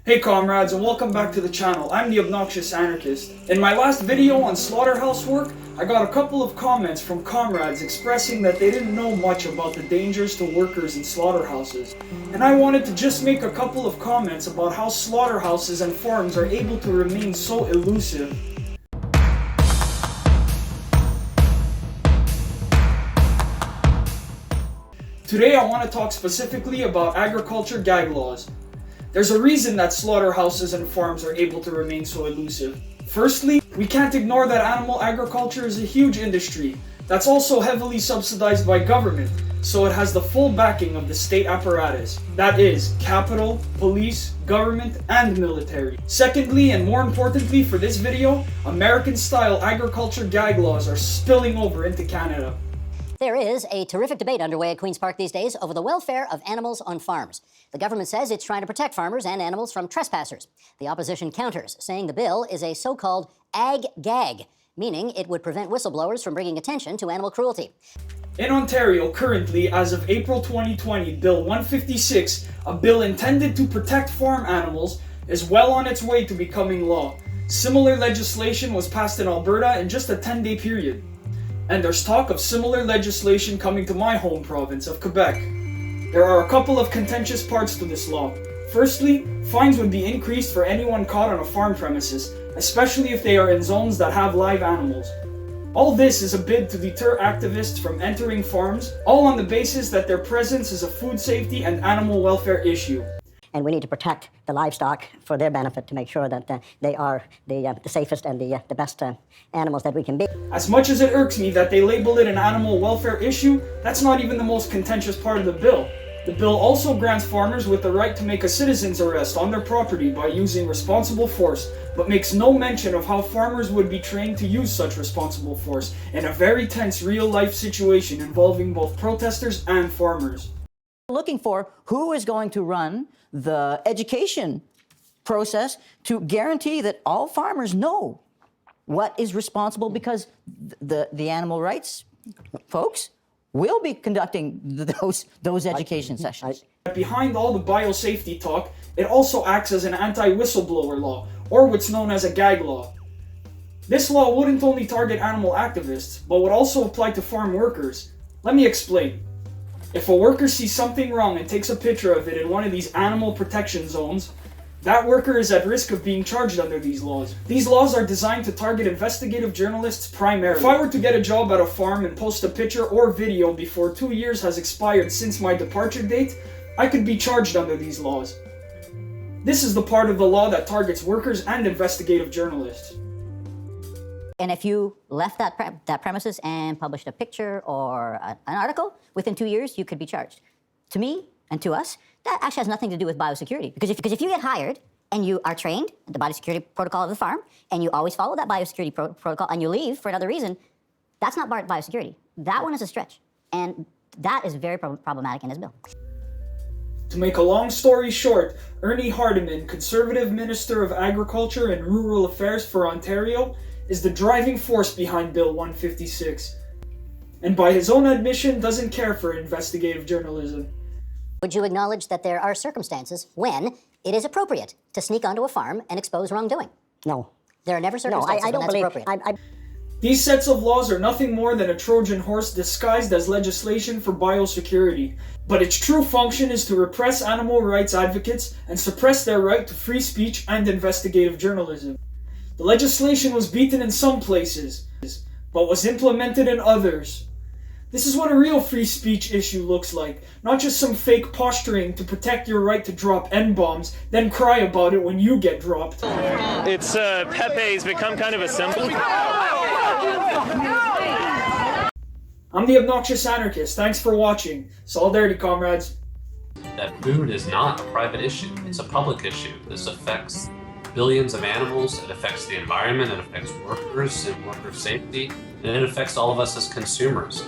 Hey comrades, and welcome back to the channel. I'm the Obnoxious Anarchist. In my last video on slaughterhouse work, I got a couple of comments from comrades expressing that they didn't know much about the dangers to workers in slaughterhouses. And I wanted to just make a couple of comments about how slaughterhouses and farms are able to remain so elusive. Today I want to talk specifically about agriculture gag laws. There's a reason that slaughterhouses and farms are able to remain so elusive. Firstly, we can't ignore that animal agriculture is a huge industry that's also heavily subsidized by government, so it has the full backing of the state apparatus. That is, capital, police, government, and military. Secondly, and more importantly for this video, American-style agriculture gag laws are spilling over into Canada. There is a terrific debate underway at Queen's Park these days over the welfare of animals on farms. The government says it's trying to protect farmers and animals from trespassers. The opposition counters, saying the bill is a so-called ag-gag, meaning it would prevent whistleblowers from bringing attention to animal cruelty. In Ontario, currently, as of April 2020, Bill 156, a bill intended to protect farm animals, is well on its way to becoming law. Similar legislation was passed in Alberta in just a 10-day period. And there's talk of similar legislation coming to my home province of Quebec. There are a couple of contentious parts to this law. Firstly, fines would be increased for anyone caught on a farm premises, especially if they are in zones that have live animals. All this is a bid to deter activists from entering farms, all on the basis that their presence is a food safety and animal welfare issue. And we need to protect the livestock for their benefit to make sure that they are the safest and the best animals that we can be. As much as it irks me that they label it an animal welfare issue, that's not even the most contentious part of the bill. The bill also grants farmers with the right to make a citizen's arrest on their property by using responsible force, but makes no mention of how farmers would be trained to use such responsible force in a very tense real-life situation involving both protesters and farmers. Looking for who is going to run the education process to guarantee that all farmers know what is responsible, because the animal rights folks will be conducting those education sessions. Behind all the biosafety talk, it also acts as an anti-whistleblower law, or what's known as a gag law. This law wouldn't only target animal activists, but would also apply to farm workers. Let me explain. If a worker sees something wrong and takes a picture of it in one of these animal protection zones, that worker is at risk of being charged under these laws. These laws are designed to target investigative journalists primarily. If I were to get a job at a farm and post a picture or video before 2 years has expired since my departure date, I could be charged under these laws. This is the part of the law that targets workers and investigative journalists. And if you left that premises and published a picture or an article, within 2 years, you could be charged. To me and to us, that actually has nothing to do with biosecurity. Because if you get hired and you are trained in the biosecurity protocol of the farm, and you always follow that biosecurity protocol, and you leave for another reason, that's not biosecurity. That one is a stretch. And that is very problematic in this bill. To make a long story short, Ernie Hardiman, Conservative Minister of Agriculture and Rural Affairs for Ontario, is the driving force behind Bill 156, and by his own admission doesn't care for investigative journalism. Would you acknowledge that there are circumstances when it is appropriate to sneak onto a farm and expose wrongdoing? No. There are never circumstances I don't when that's believe, appropriate. These sets of laws are nothing more than a Trojan horse disguised as legislation for biosecurity, but its true function is to repress animal rights advocates and suppress their right to free speech and investigative journalism. The legislation was beaten in some places, but was implemented in others. This is what a real free speech issue looks like, not just some fake posturing to protect your right to drop N-bombs, then cry about it when you get dropped. It's Pepe's become kind of a symbol. I'm the Obnoxious Anarchist. Thanks for watching. Solidarity, comrades. That food is not a private issue. It's a public issue. This affects billions of animals. It affects the environment. It affects workers and worker safety. And it affects all of us as consumers.